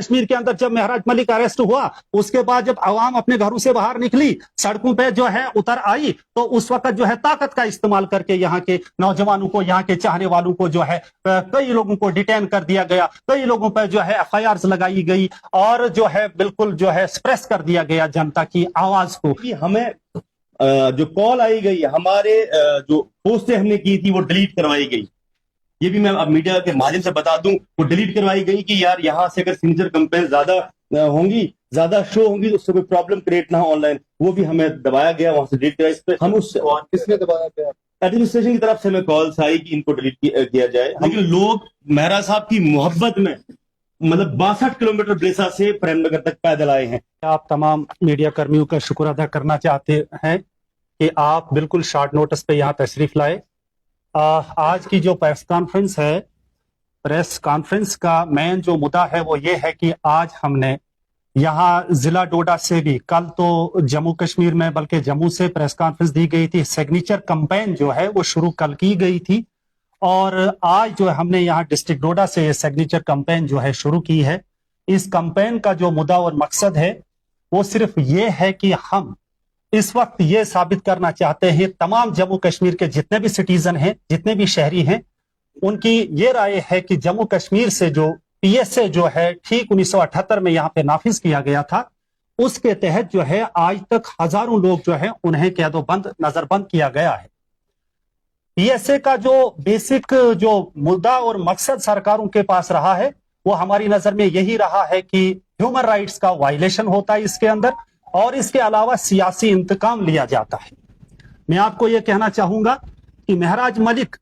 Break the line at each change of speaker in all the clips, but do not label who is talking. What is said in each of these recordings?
कश्मीर के अंदर जब महराज मलिक अरेस्ट हुआ, उसके बाद जब आवाम अपने घरों से बाहर निकली, सड़कों पे जो है उतर आई, तो उस वक्त जो है ताकत का इस्तेमाल करके यहाँ के नौजवानों को, यहाँ के चाहने वालों को जो है कई लोगों को डिटेन कर दिया गया, कई लोगों पर जो है एफआईआर लगाई गई और जो है बिल्कुल जो है सप्रेस कर दिया गया जनता की आवाज को।
हमें जो कॉल आई गई, हमारे जो पोस्टें हमने की थी वो डिलीट करवाई गई। ये भी मैं अब मीडिया के माध्यम से बता दूं, वो डिलीट करवाई गई कि यार यहाँ से अगर सिग्नेचर कंपेन ज्यादा होंगी, ज्यादा शो होंगी तो उससे कोई प्रॉब्लम क्रिएट ना हो ऑनलाइन, वो भी हमें दबाया गया, वहां से डिलीट किया। इस पे हम उससे
किसने दबाया गया?
एडमिनिस्ट्रेशन की तरफ से हमें कॉल्स आई कि इनको डिलीट किया जाए। लेकिन लोग महराज साहब की मोहब्बत में मतलब 62 किलोमीटर ब्लेसा से प्रेमनगर तक पैदल आए हैं।
आप तमाम मीडिया कर्मियों का शुक्र अदा करना चाहते हैं कि आप बिल्कुल शॉर्ट नोटिस पे यहाँ तशरीफ लाए। आज की जो प्रेस कॉन्फ्रेंस का मेन जो मुद्दा है वो ये है कि आज हमने यहाँ जिला डोडा से भी, कल तो जम्मू कश्मीर में बल्कि जम्मू से प्रेस कॉन्फ्रेंस दी गई थी, सिग्नेचर कैंपेन जो है वो शुरू कल की गई थी और आज जो है हमने यहाँ डिस्ट्रिक्ट डोडा से सिग्नेचर कैंपेन जो है शुरू की है। इस कैंपेन का जो मुद्दा और मकसद है वो सिर्फ ये है कि हम इस वक्त ये साबित करना चाहते हैं, तमाम जम्मू कश्मीर के जितने भी सिटीजन हैं, जितने भी शहरी हैं, उनकी ये राय है कि जम्मू कश्मीर से जो पीएसए जो है ठीक 1978 में यहाँ पे नाफिज किया गया था, उसके तहत जो है आज तक हजारों लोग जो है उन्हें कैदोबंद नजरबंद किया गया है। पीएसए का जो बेसिक जो मुद्दा और मकसद सरकारों के पास रहा है वो हमारी नजर में यही रहा है कि ह्यूमन राइट्स का वायलेशन होता है इसके अंदर, और इसके अलावा सियासी इंतकाम लिया जाता है। मैं आपको यह कहना चाहूंगा कि महराज मलिक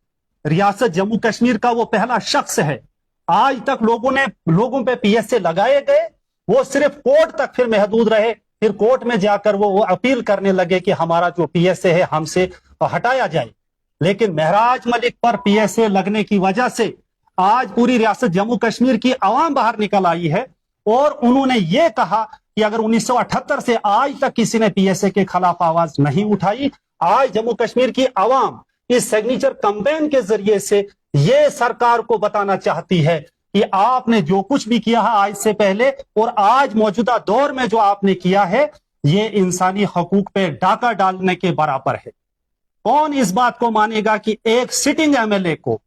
रियासत जम्मू कश्मीर का वो पहला शख्स है। आज तक लोगों पे पीएसए लगाए गए, वो सिर्फ कोर्ट तक फिर महदूद रहे, फिर कोर्ट में जाकर वो अपील करने लगे कि हमारा जो पीएसए है हमसे हटाया जाए। लेकिन महराज मलिक पर पीएसए लगने की वजह से आज पूरी रियासत जम्मू कश्मीर की आवाम बाहर निकल आई है और उन्होंने ये कहा कि अगर 1978 से आज तक किसी ने पीएसए के खिलाफ आवाज नहीं उठाई, आज जम्मू कश्मीर की आवाम इस सिग्नेचर कैंपेन के जरिए से ये सरकार को बताना चाहती है कि आपने जो कुछ भी किया है आज से पहले और आज मौजूदा दौर में जो आपने किया है, ये इंसानी हकूक पे डाका डालने के बराबर है। कौन इस बात को मानेगा कि एक सिटिंग एमएलए को,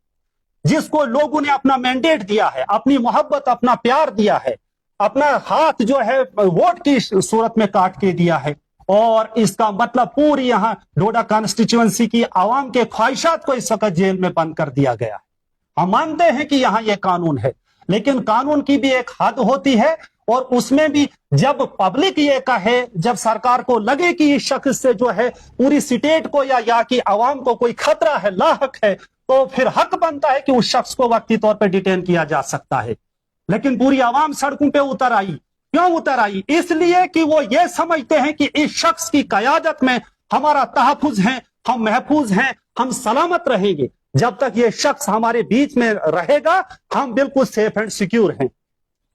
जिसको लोगों ने अपना मैंडेट दिया है, अपनी मोहब्बत, अपना प्यार दिया है, अपना हाथ जो है वोट की सूरत में काट के दिया है, और इसका मतलब पूरी यहां डोडा कॉन्स्टिट्यूएंसी की आवाम के ख्वाहिशात को इस वक्त जेल में बंद कर दिया गया है। हम मानते हैं कि यहां यह कानून है, लेकिन कानून की भी एक हद होती है और उसमें भी जब पब्लिक ये कहे, जब सरकार को लगे कि इस शख्स से जो है पूरी स्टेट को या यहाँ की आवाम को कोई खतरा है, लाहक है, तो फिर हक बनता है कि उस शख्स को वक्ती तौर पर डिटेन किया जा सकता है। लेकिन पूरी आवाम सड़कों पे उतर आई, क्यों उतर आई? इसलिए कि वो ये समझते हैं कि इस शख्स की कयादत में हमारा तहफुज है, हम महफूज हैं, हम सलामत रहेंगे। जब तक ये शख्स हमारे बीच में रहेगा हम बिल्कुल सेफ एंड सिक्योर हैं।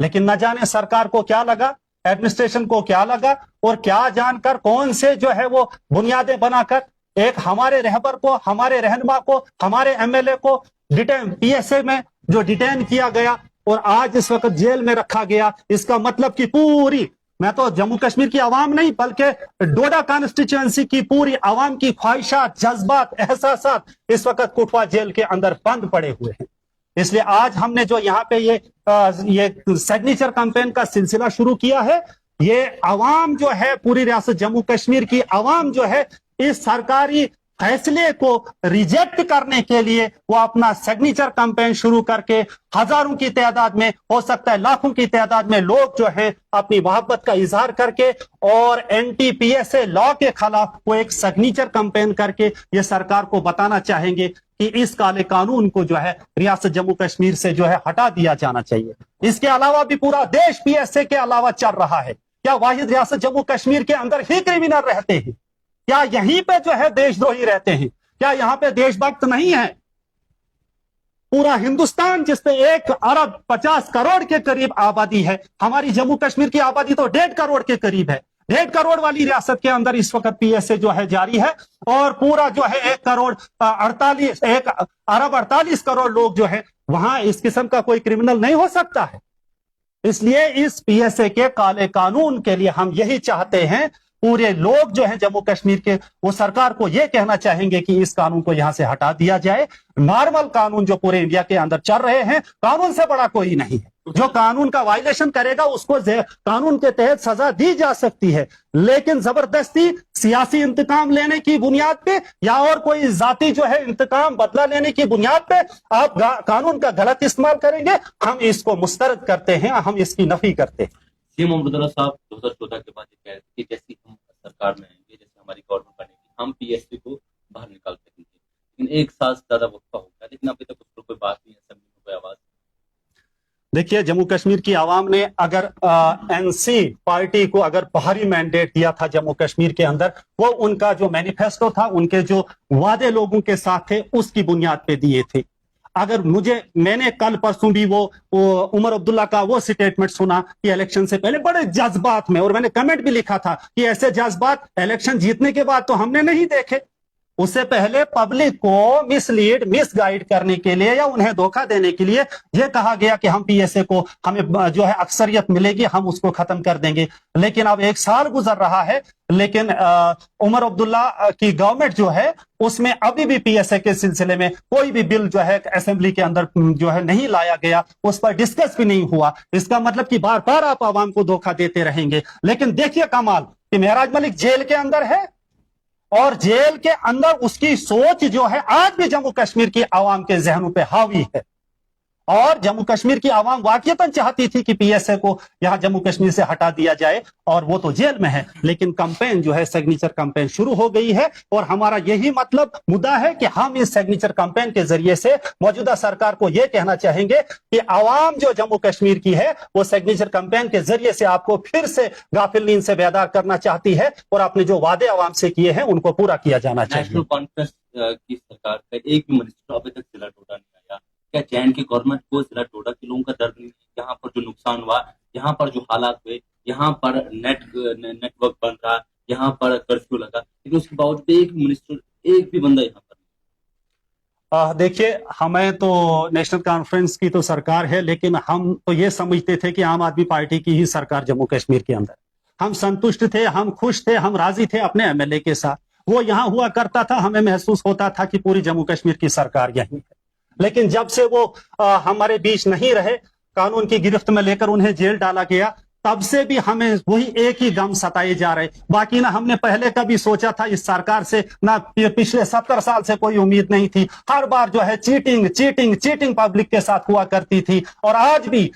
लेकिन न जाने सरकार को क्या लगा, एडमिनिस्ट्रेशन को क्या लगा, और क्या जानकर कौन से जो है वो बुनियादें बनाकर एक हमारे रहबर को, हमारे रहनुमा को, हमारे एमएलए को पीएसए में जो डिटेन किया गया और आज इस वक्त जेल में रखा गया। इसका मतलब कि पूरी, मैं तो जम्मू कश्मीर की आवाम नहीं बल्कि डोडा कॉन्स्टिट्यूएंसी की पूरी आवाम की ख्वाहिशात, जज्बात, एहसासात इस वक्त कुटवा जेल के अंदर बंद पड़े हुए हैं। इसलिए आज हमने जो यहाँ पे ये सिग्नेचर कैंपेन का सिलसिला शुरू किया है, ये आवाम जो है, पूरी रियासत जम्मू कश्मीर की आवाम जो है, इस सरकारी फैसले को रिजेक्ट करने के लिए वो अपना सिग्नेचर कैंपेन शुरू करके हजारों की तादाद में, हो सकता है लाखों की तादाद में लोग जो है अपनी मोहब्बत का इजहार करके और एंटी पीएसए लॉ के खिलाफ वो एक सिग्नेचर कैंपेन करके ये सरकार को बताना चाहेंगे कि इस काले कानून को जो है रियासत जम्मू कश्मीर से जो है हटा दिया जाना चाहिए। इसके अलावा भी पूरा देश पीएसए के अलावा चल रहा है। क्या वाहिद रियासत जम्मू कश्मीर के अंदर ही क्रिमिनल रहते हैं? क्या यहीं पे जो है देशद्रोही रहते हैं? क्या यहाँ पे देशभक्त नहीं है? पूरा हिंदुस्तान जिसपे 1 अरब 50 करोड़ के करीब आबादी है, हमारी जम्मू कश्मीर की आबादी तो 1.5 करोड़ के करीब है। 1.5 करोड़ वाली रियासत के अंदर इस वक्त पीएसए जो है जारी है और पूरा जो है 1 अरब 48 करोड़ लोग जो है वहां इस किस्म का कोई क्रिमिनल नहीं हो सकता है। इसलिए इस पीएसए के काले कानून के लिए हम यही चाहते हैं, पूरे लोग जो हैं जम्मू कश्मीर के, वो सरकार को यह कहना चाहेंगे कि इस कानून को यहां से हटा दिया जाए। नॉर्मल कानून जो पूरे इंडिया के अंदर चल रहे हैं, कानून से बड़ा कोई नहीं है। जो कानून का वायलेशन करेगा उसको कानून के तहत सजा दी जा सकती है, लेकिन जबरदस्ती सियासी इंतकाम लेने की बुनियाद पे या और कोई जाति जो है इंतकाम बदला लेने की बुनियाद पे आप कानून का गलत इस्तेमाल करेंगे, हम इसको मुस्तरद करते हैं, हम इसकी नफी करते हैं।
सीएम अब्दुल्ला साहब 2014 के बाद ये कह रहे थे कि जैसे हम सरकार में आएंगे, जैसे हमारी गवर्नमेंट बनेगी, हम पीएसए को बाहर निकाल सकेंगे। लेकिन एक साल से ज्यादा वक्त हो गया, लेकिन अभी तक उस पर कोई बात नहीं है, असेंबली में कोई आवाज।
देखिए, जम्मू कश्मीर की आवाम ने अगर एनसी पार्टी को अगर बाहरी मैंडेट दिया था जम्मू कश्मीर के अंदर, वो उनका जो मैनिफेस्टो था, उनके जो वादे लोगों के साथ थे, उसकी बुनियाद पे दिए थे। अगर मैंने कल परसों भी वो उमर अब्दुल्ला का वो स्टेटमेंट सुना कि इलेक्शन से पहले बड़े जज्बात में, और मैंने कमेंट भी लिखा था कि ऐसे जज्बात इलेक्शन जीतने के बाद तो हमने नहीं देखे। उससे पहले पब्लिक को मिसगाइड करने के लिए या उन्हें धोखा देने के लिए यह कहा गया कि हम पीएसए को, हमें जो है अक्सरियत मिलेगी, हम उसको खत्म कर देंगे। लेकिन अब एक साल गुजर रहा है, लेकिन उमर अब्दुल्ला की गवर्नमेंट जो है उसमें अभी भी पीएसए के सिलसिले में कोई भी बिल जो है असेंबली के अंदर जो है नहीं लाया गया, उस पर डिस्कस भी नहीं हुआ। इसका मतलब कि बार बार आप आवाम को धोखा देते रहेंगे। लेकिन देखिए कमाल कि मेहराज मलिक जेल के अंदर है, और जेल के अंदर उसकी सोच जो है आज भी जम्मू कश्मीर की आवाम के जहनों पे हावी है। और जम्मू कश्मीर की आवाम वाकईतन चाहती थी कि पीएसए को यहां जम्मू कश्मीर से हटा दिया जाए, और वो तो जेल में है। लेकिन कैंपेन जो है, सिग्नेचर कैंपेन शुरू हो गई है, और हमारा यही मुद्दा है कि हम इस सिग्नेचर कैंपेन के जरिए से मौजूदा सरकार को यह कहना चाहेंगे कि आवाम जो जम्मू कश्मीर की है, वो सिग्नेचर कैंपेन के जरिए से आपको फिर से गाफिल नींद से बेदार करना चाहती है, और आपने जो वादे आवाम से किए हैं उनको पूरा किया जाना चाहिए।
नेशनल कॉन्फ्रेंस की सरकार का एक भी मिनिस्टर अभी तक जिला डोडा नहीं आया। क्या जैन की गवर्नमेंट को जिला डोडा के लोगों का दर्द नहीं है? यहाँ पर जो नुकसान हुआ, यहाँ पर जो हालात हुए, यहाँ पर नेटवर्क बन रहा, यहाँ पर कर्फ्यू लगा, लेकिन उसके बावजूद एक मिनिस्टर, एक भी बंदा यहाँ पर।
देखिए, हमें तो नेशनल कॉन्फ्रेंस की तो सरकार है, लेकिन हम तो ये समझते थे कि आम आदमी पार्टी की ही सरकार जम्मू कश्मीर के अंदर। हम संतुष्ट थे, हम खुश थे, हम राजी थे अपने एमएलए के साथ। वो यहाँ हुआ करता था, हमें महसूस होता था कि पूरी जम्मू कश्मीर की सरकार यही है। लेकिन जब से वो हमारे बीच नहीं रहे, कानून की गिरफ्त में लेकर उन्हें जेल डाला गया, तब से भी हमें वही एक ही गम सताए जा रहे। बाकी ना हमने पहले कभी सोचा था इस सरकार से, ना पिछले 70 साल से कोई उम्मीद नहीं थी। हर बार जो है चीटिंग पब्लिक के साथ हुआ करती थी, और आज भी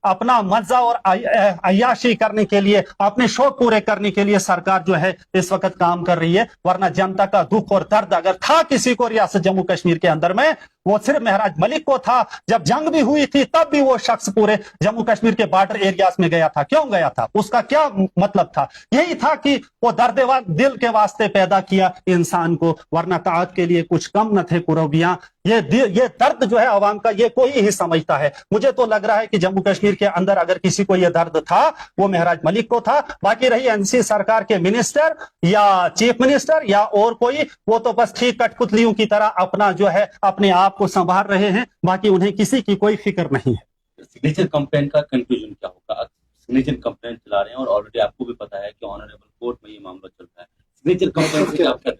अपना मजा और अय्याशी करने के लिए, अपने शौक पूरे करने के लिए सरकार जो है इस वक्त काम कर रही है। वरना जनता का दुख और दर्द अगर था किसी को रियासत जम्मू कश्मीर के अंदर में, वो सिर्फ महराज मलिक को था। जब जंग भी हुई थी तब भी वो शख्स पूरे जम्मू कश्मीर के बॉर्डर एरियाज में गया था। क्यों गया था? उसका क्या मतलब था? यही था कि वो दर्द दिल के वास्ते पैदा किया इंसान को, वरना ताअत के लिए कुछ कम न थे कुरबियां। ये दर्द जो है आवाम का, ये कोई ही समझता है। मुझे तो लग रहा है कि जम्मू कश्मीर के अंदर अगर किसी को यह दर्द था, वो महराज मलिक को था। बाकी रही एनसी सरकार के मिनिस्टर या चीफ मिनिस्टर या और कोई, वो तो बस ठीक कठपुतलियों की तरह अपना जो है अपने आप को संभाल रहे हैं। बाकी उन्हें किसी की कोई फिक्र नहीं है।
सिग्नेचर कैंपेन का कंक्लूजन क्या होगा? सिग्नेचर कैंपेन चला रहे हैं, और ऑलरेडी आपको भी पता है कि ऑनरेबल कोर्ट में ये मामला चल रहा है। सिग्नेचर कैंपेन से आप क्या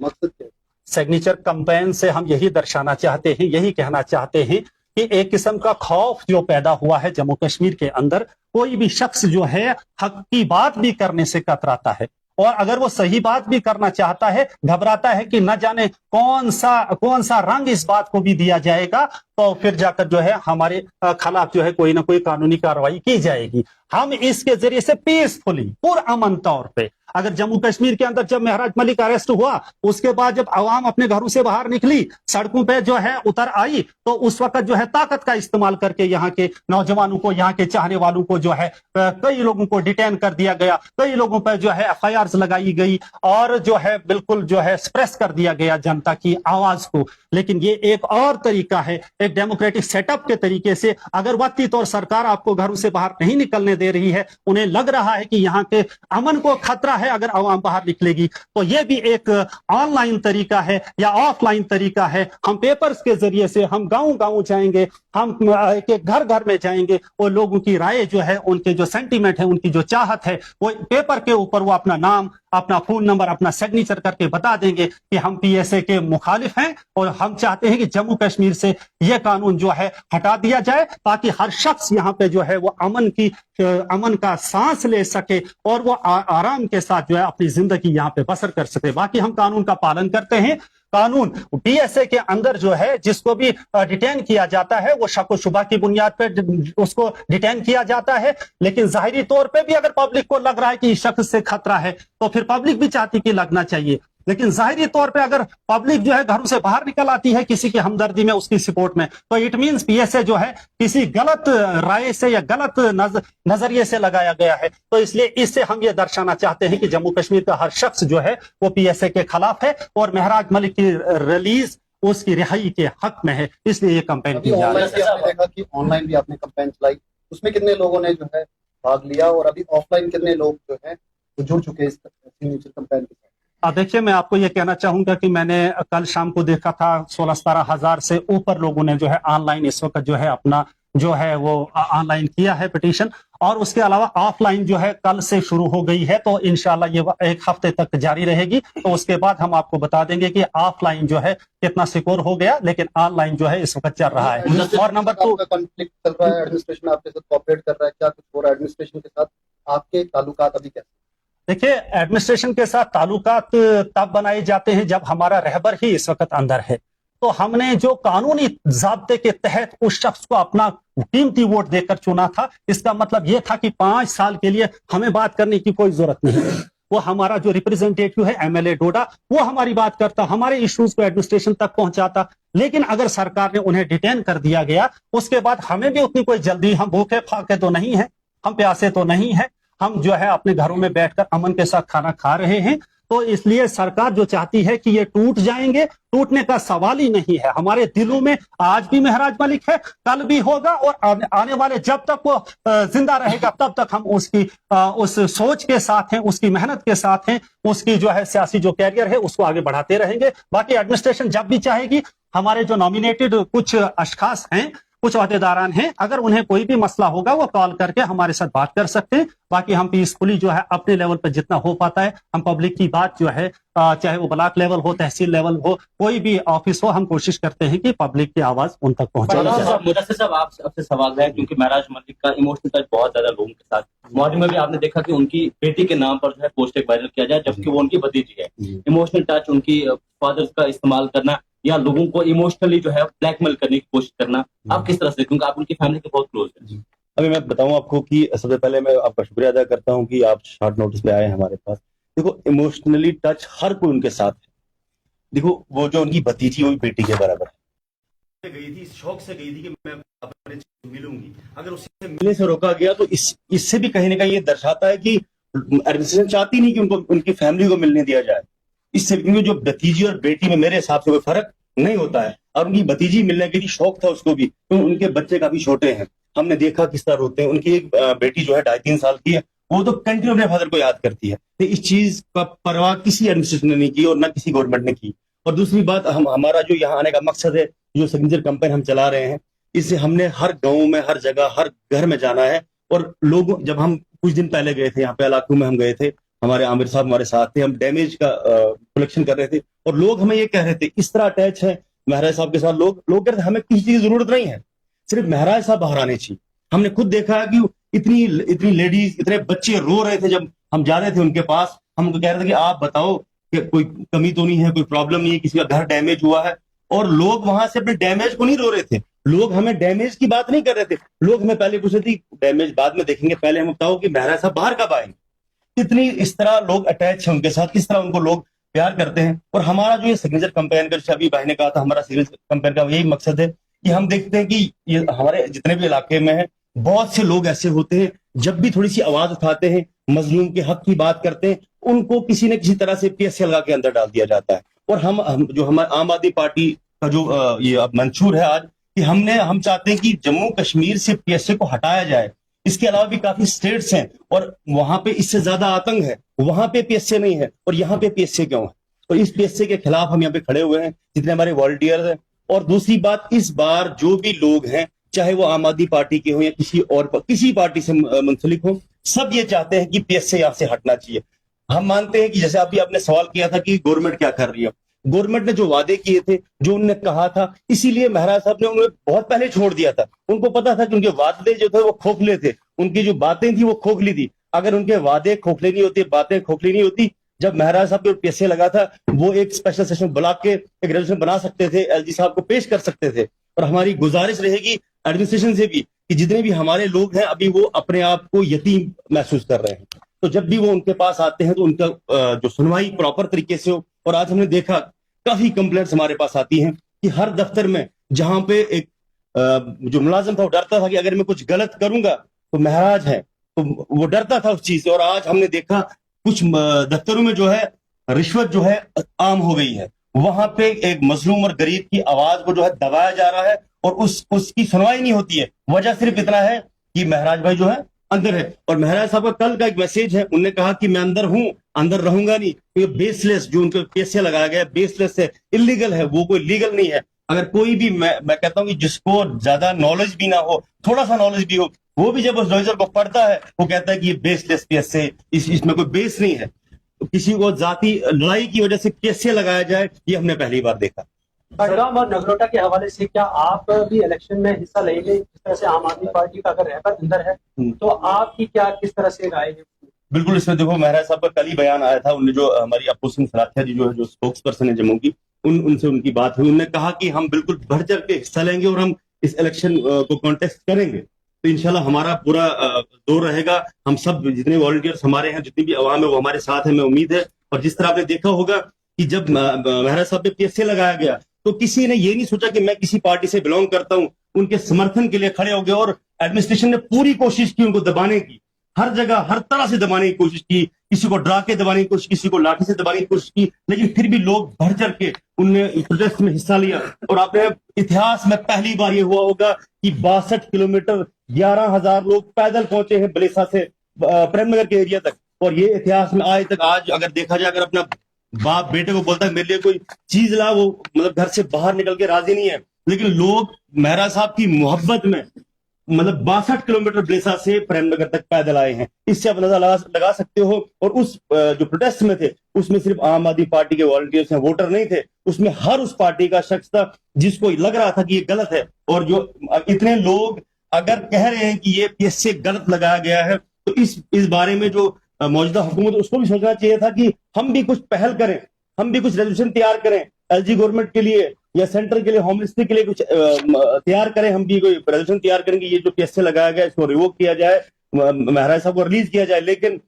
मकसद क्या है?
सिग्नेचर कैंपेन से हम यही दर्शाना चाहते हैं, यही कहना चाहते हैं कि एक किस्म का खौफ जो पैदा हुआ है जम्मू कश्मीर के अंदर। कोई भी शख्स जो है हक की बात भी करने से कतराता है, और अगर वो सही बात भी करना चाहता है, घबराता है कि न जाने कौन सा रंग इस बात को भी दिया जाएगा, तो फिर जाकर जो है हमारे खिलाफ जो है कोई ना कोई कानूनी कार्रवाई की जाएगी। हम इसके जरिए से पीसफुली, पुरअमन तौर पे, अगर जम्मू कश्मीर के अंदर जब महराज मलिक अरेस्ट हुआ, उसके बाद जब आवाम अपने घरों से बाहर निकली, सड़कों पे जो है उतर आई, तो उस वक्त जो है ताकत का इस्तेमाल करके यहाँ के नौजवानों को, यहाँ के चाहने वालों को जो है कई लोगों को डिटेन कर दिया गया, कई लोगों पर जो है एफआईआर लगाई गई, और जो है बिल्कुल जो है सप्रेस कर दिया गया जनता की आवाज को। लेकिन ये एक और तरीका है, एक डेमोक्रेटिक सेटअप के तरीके से। अगर वक्ती तौर सरकार आपको घरों से बाहर नहीं निकलने दे रही है, उन्हें लग रहा है कि यहाँ के अमन को खतरा है अगर आवाम बाहर निकलेगी, तो ये भी एक ऑनलाइन तरीका है या ऑफलाइन तरीका है। हम पेपर्स के जरिए से हम गांव-गांव जाएंगे, हम एक एक घर घर में जाएंगे और लोगों की राय जो है, उनके जो सेंटीमेंट है, उनकी जो चाहत है, वो पेपर के ऊपर वो अपना नाम, अपना फोन नंबर, अपना सिग्नेचर करके बता देंगे कि हम पीएसए के मुखालिफ हैं और हम चाहते हैं कि जम्मू कश्मीर से ये कानून जो है हटा दिया जाए, ताकि हर शख्स यहाँ पे जो है वो अमन का सांस ले सके और वो आराम के साथ जो है अपनी जिंदगी यहाँ पे बसर कर सके। बाकी हम कानून का पालन करते हैं। कानून पीएसए के अंदर जो है जिसको भी डिटेन किया जाता है वो शक व शुबा की बुनियाद पर उसको डिटेन किया जाता है, लेकिन जाहिरी तौर पे भी अगर पब्लिक को लग रहा है कि इस शख्स से खतरा है तो फिर पब्लिक भी चाहती कि लगना चाहिए। लेकिन जाहिरी तौर पे अगर पब्लिक जो है घरों से बाहर निकल आती है किसी की हमदर्दी में, उसकी सपोर्ट में, तो इट मींस पीएसए जो है किसी गलत राय से या गलत नजरिए से लगाया गया है। तो इसलिए इससे हम ये दर्शाना चाहते हैं कि जम्मू कश्मीर का हर शख्स जो है वो पीएसए के खिलाफ है और महराज मलिक की रिलीज उसकी रिहाई के हक में है, इसलिए ये कैंपेन की जा रही है।
आपने देखा कि ऑनलाइन भी आपने कैंपेन चलाई, उसमें कितने लोगों ने जो है भाग लिया और अभी ऑफलाइन कितने लोग जो है जुड़ चुके हैं इस सिग्नेचर कैंपेन के साथ?
देखिए, मैं आपको ये कहना चाहूंगा कि मैंने कल शाम को देखा था 16-17 हजार से ऊपर लोगों ने जो है ऑनलाइन इस वक्त जो है अपना जो है वो ऑनलाइन किया है पिटीशन, और उसके अलावा ऑफलाइन जो है कल से शुरू हो गई है, तो इंशाल्लाह ये 1 हफ्ते तक जारी रहेगी। तो उसके बाद हम आपको बता देंगे कि ऑफलाइन जो है कितना स्कोर हो गया, लेकिन ऑनलाइन जो है इस वक्त चल रहा है। और नंबर 2,
कॉन्फ्लिक्ट चल रहा है, एडमिनिस्ट्रेशन आपके साथ कोऑपरेट कर रहा है, क्या कुछ हो रहा है एडमिनिस्ट्रेशन के साथ? आपके ताल्लुकात अभी कैसे?
देखिए, एडमिनिस्ट्रेशन के साथ ताल्लुकात तब बनाए जाते हैं जब हमारा रहबर ही इस वक्त अंदर है। तो हमने जो कानूनी ज़ाब्ते के तहत उस शख्स को अपना कीमती वोट देकर चुना था, इसका मतलब यह था कि 5 साल के लिए हमें बात करने की कोई जरूरत नहीं है। वो हमारा जो रिप्रेजेंटेटिव है एमएलए डोडा, वो हमारी बात करता, हमारे इश्यूज को एडमिनिस्ट्रेशन तक पहुंचाता। लेकिन अगर सरकार ने उन्हें डिटेन कर दिया गया, उसके बाद हमें भी उतनी कोई जल्दी, हम भूखे फाके तो नहीं है, हम प्यासे तो नहीं है, हम जो है अपने घरों में बैठकर अमन के साथ खाना खा रहे हैं। तो इसलिए सरकार जो चाहती है कि ये टूट जाएंगे, टूटने का सवाल ही नहीं है। हमारे दिलों में आज भी महराज मलिक है, कल भी होगा, और आने वाले जब तक वो जिंदा रहेगा तब तक हम उसकी उस सोच के साथ हैं, उसकी मेहनत के साथ हैं, उसकी जो है सियासी जो कैरियर है उसको आगे बढ़ाते रहेंगे। बाकी एडमिनिस्ट्रेशन जब भी चाहेगी, हमारे जो नॉमिनेटेड कुछ अशखास हैं, कुछ अहदेदारान हैं, अगर उन्हें कोई भी मसला होगा वो कॉल करके हमारे साथ बात कर सकते हैं। बाकी हम पीसफुली जो है अपने लेवल पर जितना हो पाता है, हम पब्लिक की बात जो है चाहे वो ब्लॉक लेवल हो, तहसील लेवल हो, कोई भी ऑफिस हो, हम कोशिश करते हैं कि पब्लिक की आवाज उन तक पहुंचे।
मुदस्सिर साहब, आपसे सवाल है, क्योंकि महराज मलिक का इमोशनल टच बहुत ज्यादा लोगों के साथ, मॉर्निंग में भी आपने देखा कि उनकी बेटी के नाम पर जो है पोस्ट एक वायरल किया जाए, जबकि वो उनकी भतीजी है। इमोशनल टच, उनकी फादर का इस्तेमाल करना या लोगों को इमोशनली जो है ब्लैकमेल करने की कोशिश करना, आप किस तरह से, क्योंकि आप उनकी फैमिली के बहुत क्लोज हैं?
अभी मैं बताऊं आपको कि सबसे पहले मैं आपका शुक्रिया अदा करता हूं कि आप शॉर्ट नोटिस पे आए हमारे पास। देखो, इमोशनली टच हर कोई उनके साथ है। देखो, वो जो उनकी भतीजी वो बेटी के बराबर है, गई थी, शौक से गई थी कि मैं अपने मिलूंगी। अगर उससे मिलने से रोका गया तो इससे भी कहीं ना कहीं ये दर्शाता है कि एडमिनिस्ट्रेशन चाहती नहीं कि उनको, उनकी फैमिली को मिलने दिया जाए। इससे, क्योंकि जो भतीजी और बेटी में मेरे हिसाब से कोई फर्क नहीं होता है, और उनकी भतीजी मिलने के लिए शौक था उसको भी, तो उनके बच्चे काफी छोटे हैं, हमने देखा किस तरह रोते हैं। उनकी एक बेटी जो है 2.5-3 साल की है, वो तो कंटिन्यू अपने फादर को याद करती है। तो इस चीज का परवाह किसी एडमिनिस्ट्रेशन ने नहीं की और ना किसी गवर्नमेंट ने की। और दूसरी बात, हमारा जो यहाँ आने का मकसद है, जो सिग्नेचर कैंपेन हम चला रहे हैं, इससे हमने हर गाँव में, हर जगह, हर घर में जाना है। और लोग, जब हम कुछ दिन पहले गए थे यहाँ पे इलाकों में, हम गए थे, हमारे आमिर साहब हमारे साथ थे, हम डैमेज का कलेक्शन कर रहे थे, और लोग हमें ये कह रहे थे, इस तरह अटैच है महराज साहब के साथ, लोग कह रहे थे हमें किसी चीज की जरूरत नहीं है, सिर्फ महराज साहब बाहर आने चाहिए। हमने खुद देखा है कि इतनी लेडीज, इतने बच्चे रो रहे थे जब हम जा रहे थे उनके पास। हम उनको कह रहे थे कि आप बताओ कि कोई कमी तो नहीं है, कोई प्रॉब्लम नहीं है, किसी का घर डैमेज हुआ है। और लोग वहां से अपने डैमेज को नहीं रो रहे थे, लोग हमें डैमेज की बात नहीं कर रहे थे, लोग हमें पहले पूछ रहे थे डैमेज बाद में देखेंगे, पहले हम बताओ कि महराज साहब बाहर कब आएंगे। कितनी इस तरह लोग अटैच है उनके साथ, किस तरह उनको लोग प्यार करते हैं। और हमारा जो ये सिग्नेचर कैंपेन का, अभी भाई ने कहा था, हमारा सिग्नेचर कैंपेन का यही मकसद है कि हम देखते हैं कि ये हमारे जितने भी इलाके में है, बहुत से लोग ऐसे होते हैं, जब भी थोड़ी सी आवाज उठाते हैं, मजलूम के हक की बात करते हैं, उनको किसी न किसी तरह से पीएसए लगा के अंदर डाल दिया जाता है। और हम जो हमारे आम आदमी पार्टी का जो ये मंशूर है आज, कि हम चाहते हैं कि जम्मू कश्मीर से पीएसए को हटाया जाए। इसके अलावा भी काफी स्टेट्स हैं और वहां पे इससे ज्यादा आतंक है, वहां पे पीएसए नहीं है और यहाँ पे पीएसए क्यों है। तो इस पीएसए के खिलाफ हम यहाँ पे खड़े हुए हैं, जितने हमारे वॉलंटियर हैं। और दूसरी बात, इस बार जो भी लोग हैं, चाहे वो आम आदमी पार्टी के हो या किसी पार्टी से मुंसलिक हो, सब ये चाहते हैं कि पीएसए यहाँ से हटना चाहिए। हम मानते हैं कि जैसे अभी आपने सवाल किया था कि गवर्नमेंट क्या कर रही है, गवर्नमेंट ने जो वादे किए थे, जो उन्होंने कहा था, इसीलिए महराज साहब ने उन्हें बहुत पहले छोड़ दिया था। उनको पता था कि उनके वादे जो थे वो खोखले थे, उनकी जो बातें थी वो खोखली थी। अगर उनके वादे खोखले नहीं होते, बातें खोखली नहीं होती, जब महराज साहब के पीएसए लगा था, वो एक स्पेशल सेशन बुला के एक रेजोल्यूशन बना सकते थे, एलजी साहब को पेश कर सकते थे। और हमारी गुजारिश रहेगी एडमिनिस्ट्रेशन से भी कि जितने भी हमारे लोग हैं अभी वो अपने आप को यतीम महसूस कर रहे हैं, तो जब भी वो उनके पास आते हैं तो उनका जो सुनवाई प्रॉपर तरीके से हो। और आज हमने देखा काफी कंप्लेंट्स हमारे पास आती हैं कि हर दफ्तर में जहां पे एक जो मुलाजिम था वो डरता था कि अगर मैं कुछ गलत करूंगा तो महराज है, तो वो डरता था उस चीज से। और आज हमने देखा कुछ दफ्तरों में जो है रिश्वत जो है आम हो गई है, वहां पे एक मजलूम और गरीब की आवाज को जो है दबाया जा रहा है और उसकी सुनवाई नहीं होती है। वजह सिर्फ इतना है कि महराज भाई जो है अंदर है। और महराज साहब का कल का एक मैसेज है, उन्होंने कहा कि मैं अंदर हूं, अंदर रहूंगा नहीं। ये बेसलेस जो उनके पीएसए लगाया गया बेसलेस है, इलीगल है, वो कोई लीगल नहीं है। अगर कोई भी मैं कहता हूं कि जिसको ज्यादा नॉलेज भी ना हो, थोड़ा सा नॉलेज भी हो, वो भी जब उस नॉलेज को पढ़ता है वो कहता है कि ये बेसलेस पीएसए, इसमें कोई बेस नहीं है। तो किसी को जाति लड़ाई की वजह से पीएसए लगाया जाए, ये हमने पहली बार देखा।
बडगाम और नगरोटा के हवाले से क्या आप भी इलेक्शन में हिस्सा लेंगे? जिस तरह से आम आदमी पार्टी का अगर रहबर अंदर है तो आपकी क्या किस तरह से राय है?
बिल्कुल, इसमें देखो महराज साहब का कल ही बयान आया था, उन्हें जो हमारी अपू सिंह सलाथिया जी जो है, जो स्पोक्स पर्सन है जम्मू की, उनसे उनकी बात हुई। उन्होंने कहा कि हम बिल्कुल बढ़ चढ़ के हिस्सा लेंगे और हम इस इलेक्शन को कॉन्टेस्ट करेंगे। तो इंशाल्लाह हमारा पूरा दौर रहेगा। हम सब जितने वॉलंटियर्स हमारे हैं, जितनी भी आवाम है वो हमारे साथ है, मैं उम्मीद है। और जिस तरह आपने देखा होगा कि जब महराज साहब पे पीएसए लगाया गया तो किसी ने ये नहीं सोचा कि मैं किसी पार्टी से बिलोंग करता हूं, उनके समर्थन के लिए खड़े हो गए। और एडमिनिस्ट्रेशन ने पूरी कोशिश की उनको दबाने की, हर जगह हर तरह से दबाने की कोशिश की, किसी को डरा के दबाने की कोशिश, किसी को लाठी से दबाने की कोशिश की, लेकिन फिर भी लोग बढ़ चढ़ के उनने प्रोटेस्ट में हिस्सा लिया। और आपने इतिहास में पहली बार ये हुआ होगा कि 62 किलोमीटर 11,000 लोग पैदल पहुंचे हैं बलेसा से प्रेमनगर के एरिया तक। और ये इतिहास में आज अगर देखा जाए, अगर अपना बाप बेटे को बोलता है मेरे लिए कोई चीज ला, वो मतलब घर से बाहर निकल के राजी नहीं है, लेकिन लोग महराज साहब की मोहब्बत में मतलब 62 किलोमीटर बलेसा से प्रेमनगर तक पैदल आए हैं। इससे आप अंदाजा लगा सकते हो। और उस जो प्रोटेस्ट में थे उसमें सिर्फ आम आदमी पार्टी के वॉलंटियर्स हैं, वोटर नहीं थे, उसमें हर उस पार्टी का शख्स था जिसको लग रहा था कि ये गलत है। और जो इतने लोग अगर कह रहे हैं कि ये पीएसए गलत लगाया गया है, तो इस बारे में जो मौजूदा हुकूमत उसको भी सोचना चाहिए था कि हम भी कुछ पहल करें, हम भी कुछ रेजोल्यूशन तैयार करें एलजी गवर्नमेंट के लिए या सेंटर के लिए, होम मिनिस्ट्री के लिए कुछ तैयार करें। हम भी कोई रेजोल्यूशन तैयार करेंगे, ये जो पीएसए लगाया गया इसको रिवोक किया जाए, महराज साहब को रिलीज किया जाए। लेकिन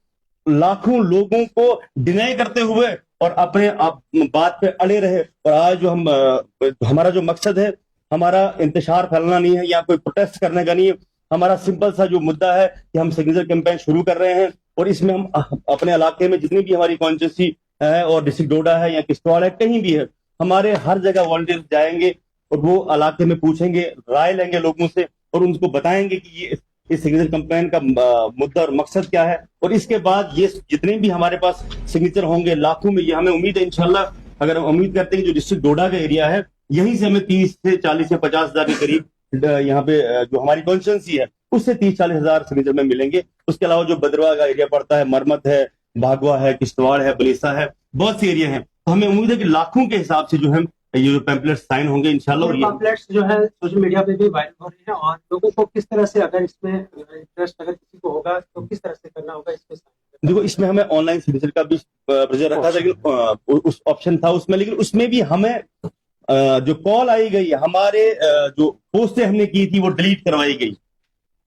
लाखों लोगों को डिनाई करते हुए और अपने आप बात पे अड़े रहे। और आज जो हमारा जो मकसद है, हमारा इंतशार फैलाना नहीं है या कोई प्रोटेस्ट करने का नहीं है। हमारा सिंपल सा जो मुद्दा है कि हम सिग्नेचर कैंपेन शुरू कर रहे हैं और इसमें हम अपने इलाके में जितनी भी हमारी कॉन्स्टिट्यूंसी है और डिस्ट्रिक्ट डोडा है या किश्तवाड़ है, कहीं भी है, हमारे हर जगह वॉलंटियर्स जाएंगे और वो इलाके में पूछेंगे, राय लेंगे लोगों से और उनको बताएंगे कि ये इस सिग्नेचर कैंपेन का मुद्दा और मकसद क्या है। और इसके बाद ये जितने भी हमारे पास सिग्नेचर होंगे लाखों में, ये हमें उम्मीद है इंशाल्लाह, अगर हम उम्मीद करते हैं कि जो डिस्ट्रिक्ट डोडा का एरिया है यहीं से हमें 30 से 40 या 50 हजार के करीब यहाँ पे जो हमारी कॉन्स्टिट्यूंसी है उससे 30-40 हजार सिग्नेचर में मिलेंगे। उसके अलावा जो बदरवा का एरिया पड़ता है, मरमत है, भागवा है, किश्तवाड़ है, बलेसा है, बहुत से एरिया हैं, तो हमें उम्मीद है कि लाखों के हिसाब से जो है ये जो पैम्पलेट साइन होंगे इंशाल्लाह। और ये
पैम्पलेट्स जो है सोशल मीडिया पे भी वायरल हो रहे हैं और लोगों को किस तरह से, अगर इसमें इंटरेस्ट अगर किसी को होगा तो किस तरह से करना होगा इसमें?
देखो, इसमें हमें ऑनलाइन सिग्नेचर का भी प्रेशर रखा था, लेकिन उस ऑप्शन था उसमें, लेकिन उसमें भी हमें जो कॉल आई गई, हमारे जो पोस्टें हमने की थी वो डिलीट करवाई गई।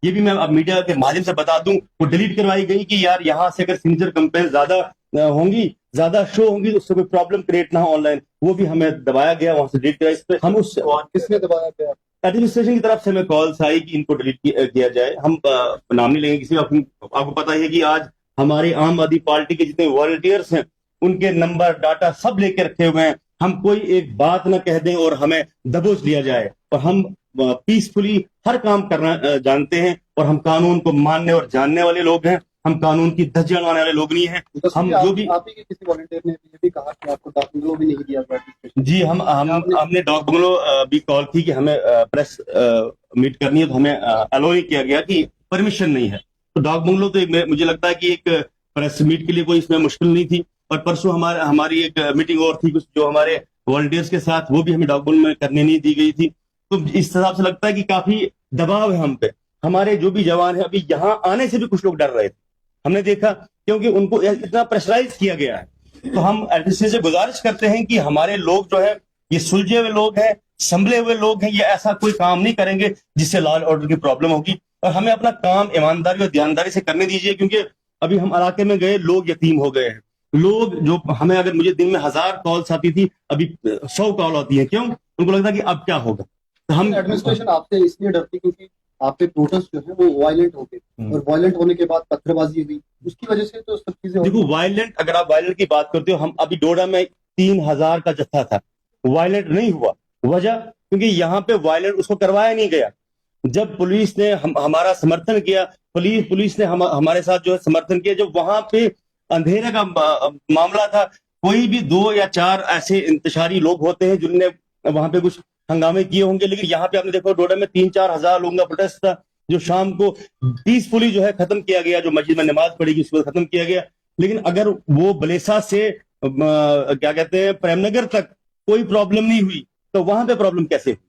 ये भी मैं अब मीडिया के माध्यम से बता दूं, वो डिलीट करवाई गई कि यार यहाँ से अगर सिग्नेचर कैंपेन ज्यादा होंगी, ज्यादा शो होंगी तो उससे कोई प्रॉब्लम क्रिएट ना हो ऑनलाइन, वो भी हमें दबाया गया, वहां से डिलीट कराया। इस पे हम उस
किसने दबाया गया?
एडमिनिस्ट्रेशन की तरफ से हमें कॉल्स आई कि इनको डिलीट किया जाए। हम नाम नहीं लेंगे किसी, आपको पता ही है कि आज हमारे आम आदमी पार्टी के जितने वॉलंटियर्स हैं उनके नंबर डाटा सब लेके रखे हुए हैं। हम कोई एक बात ना कह दें और हमें दबोच लिया जाए। और हम पीसफुली हर काम करना जानते हैं और हम कानून को मानने और जानने वाले लोग हैं। हम कानून की धज्जियां उड़ाने वाले लोग नहीं हैं। हम जो भी
आप ही के किसी वॉलंटियर ने ये भी कहा कि आपको डॉक्यूमेंट भी नहीं दिया गया।
जी हमने डॉग बंगलो भी कॉल की कि हमें प्रेस मीट करनी है, तो हमें अलो नहीं किया गया कि परमिशन नहीं है। तो डॉग बंगलो तो मुझे लगता है कि एक प्रेस मीट के लिए कोई इसमें मुश्किल नहीं थी। और परसों हमारी एक मीटिंग और थी कुछ जो हमारे वॉलंटियर्स के साथ, वो भी हमें डॉग बंगलो में करने नहीं दी गई थी। तो इस हिसाब से लगता है कि काफी दबाव है हम पे। हमारे जो भी जवान है अभी यहाँ आने से भी कुछ लोग डर रहे थे, हमने देखा, क्योंकि उनको इतना प्रेशराइज किया गया है। तो हम एडमिनिस्ट्रेशन से गुजारिश करते हैं कि हमारे लोग जो है ये सुलझे हुए लोग हैं, संभले हुए लोग हैं, ये ऐसा कोई काम नहीं करेंगे जिससे लॉ एंड ऑर्डर की प्रॉब्लम होगी। और हमें अपना काम ईमानदारी और ध्यानदारी से करने दीजिए, क्योंकि अभी हम इलाके में गए, लोग यतीम हो गए हैं। लोग जो हमें, अगर मुझे दिन में 1000 कॉल्स आती थी, अभी 100 कॉल आती है। क्यों? उनको लगता है कि अब क्या होगा। तो हम
एडमिनिस्ट्रेशन आपसे इसलिए डरती क्योंकि आप पे प्रोटेस्ट जो है वो वायलेंट हो गए, और वायलेंट होने के बाद पत्थरबाजी हुई, उसकी वजह से तो सब चीजें
देखो वायलेंट, अगर आप वायलेंट की बात करते हो, हम अभी डोडा में 3000 का जत्था था, वायलेंट नहीं हुआ। वजह क्योंकि यहाँ पे वायलेंट उसको करवाया नहीं गया। जब पुलिस ने हमारा समर्थन किया, पुलिस ने हमारे साथ जो है समर्थन किया। जब वहां पे अंधेरे का मामला था, कोई भी 2 या 4 ऐसे इंतशारी लोग होते हैं जिनने वहां पे कुछ हंगामे किए होंगे, लेकिन यहाँ पे आपने देखो डोडा में 3-4 हजार लोगों का प्रोटेस्ट था, जो शाम को पीसफुली जो है खत्म किया गया। जो मस्जिद में नमाज पढ़ी गई उसको खत्म किया गया। लेकिन अगर वो बलेसा से क्या कहते हैं प्रेमनगर तक कोई प्रॉब्लम नहीं हुई, तो वहां पे प्रॉब्लम कैसे हुई,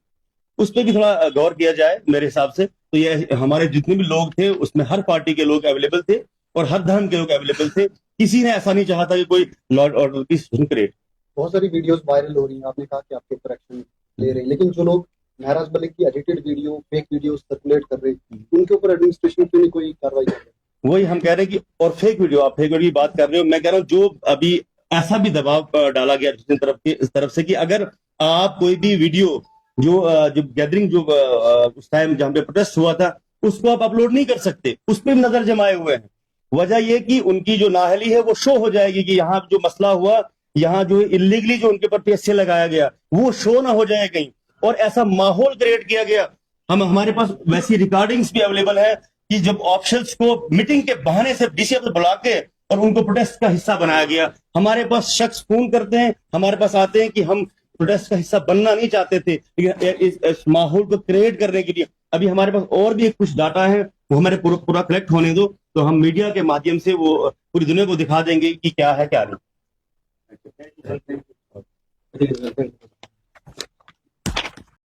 उस पर भी थोड़ा गौर किया जाए मेरे हिसाब से। तो ये हमारे जितने भी लोग थे उसमें हर पार्टी के लोग अवेलेबल थे और हर धर्म के लोग अवेलेबल थे। किसी ने ऐसा नहीं चाहा था कि कोई लॉ एंड ऑर्डर की सिचुएशन क्रिएट।
बहुत सारी वीडियोस वायरल हो रही हैं, आपने कहा कि आपके ऊपर एक्शन ले रहे हैं, लेकिन जो लोग महराज मलिक की edited video, fake video circulate कर रहे हैं, उनके ऊपर एडमिनिस्ट्रेशन क्यों नहीं कोई कार्रवाई कर रही?
वही हम कह रहे हैं कि, और फेक वीडियो, आप फेक वीडियो की बात कर रहे हो, मैं कह रहा हूँ जो अभी ऐसा भी दबाव डाला गया दूसरी तरफ से कि अगर आप कोई भी वीडियो जो गैदरिंग जो उस टाइम जहां पे प्रोटेस्ट हुआ था उसको आप अपलोड नहीं कर सकते, उस पर भी नजर जमाए हुए हैं। वजह यह कि उनकी जो नाअहली है वो शो हो जाएगी कि यहाँ जो मसला हुआ, यहाँ जो इलीगली जो उनके ऊपर PSA लगाया गया वो शो ना हो जाए कहीं, और ऐसा माहौल क्रिएट किया गया। हमारे पास वैसी रिकॉर्डिंग्स भी अवेलेबल है कि जब ऑफिसर्स को मीटिंग के बहाने से DC ऑफिस बुला के और उनको प्रोटेस्ट का हिस्सा बनाया गया। हमारे पास शख्स फोन करते हैं, हमारे पास आते हैं कि हम प्रोटेस्ट का हिस्सा बनना नहीं चाहते थे, लेकिन इस माहौल को क्रिएट करने के लिए अभी हमारे पास और भी कुछ डाटा है, वो हमारे पूरा कलेक्ट होने दो, तो हम मीडिया के माध्यम से वो पूरी दुनिया को दिखा देंगे कि क्या है क्या नहीं।